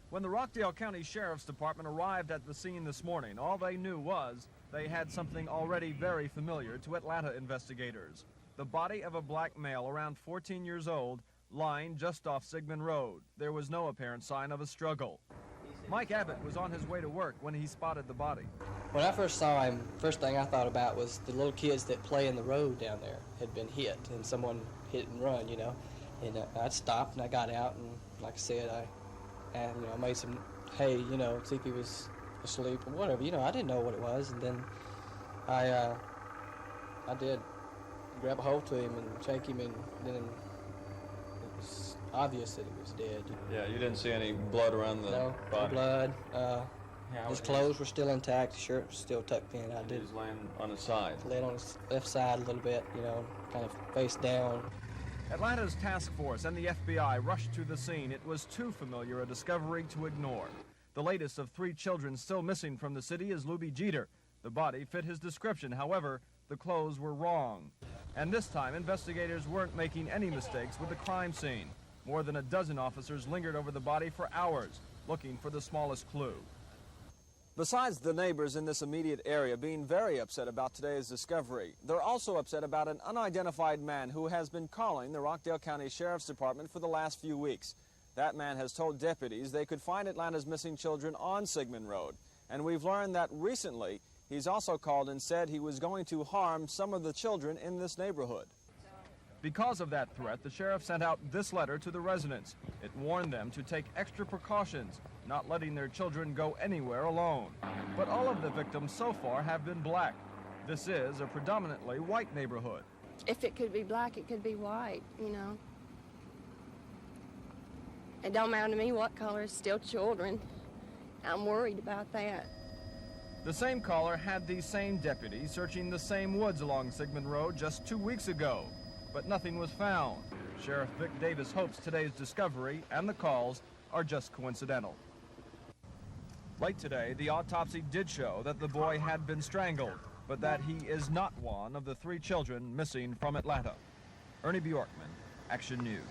When the Rockdale County Sheriff's Department arrived at the scene this morning, all they knew was they had something already very familiar to Atlanta investigators. The body of a black male around 14 years old lying just off Sigman Road. There was no apparent sign of a struggle. Mike Abbott was on his way to work when he spotted the body. When I first saw him, first thing I thought about was the little kids that play in the road down there had been hit, and someone hit and run, you know. And I stopped and I got out, and like I said, I made some hay, you know, see if he was asleep or whatever. You know, I didn't know what it was, and then I did grab a hold to him and shake him, and then it was obvious that he was dead. Yeah, you didn't see any blood around the body? No blood. His clothes were still intact, his shirt was still tucked in. I did. He was laying on his side. Laid on his left side a little bit, you know, kind of face down. Atlanta's task force and the FBI rushed to the scene. It was too familiar a discovery to ignore. The latest of 3 children still missing from the city is Lubie Geter. The body fit his description. However, the clothes were wrong. And this time, investigators weren't making any mistakes with the crime scene. More than a dozen officers lingered over the body for hours, looking for the smallest clue. Besides the neighbors in this immediate area being very upset about today's discovery, they're also upset about an unidentified man who has been calling the Rockdale County Sheriff's Department for the last few weeks. That man has told deputies they could find Atlanta's missing children on Sigman Road. And we've learned that recently he's also called and said he was going to harm some of the children in this neighborhood. Because of that threat, the sheriff sent out this letter to the residents. It warned them to take extra precautions, not letting their children go anywhere alone. But all of the victims so far have been black. This is a predominantly white neighborhood. If it could be black, it could be white, you know. It don't matter to me what color, it's still children. I'm worried about that. The same caller had these same deputies searching the same woods along Sigman Road just 2 weeks ago, but nothing was found. Sheriff Vick Davis hopes today's discovery and the calls are just coincidental. Late today, the autopsy did show that the boy had been strangled, but that he is not one of the 3 children missing from Atlanta. Ernie Bjorkman, Action News.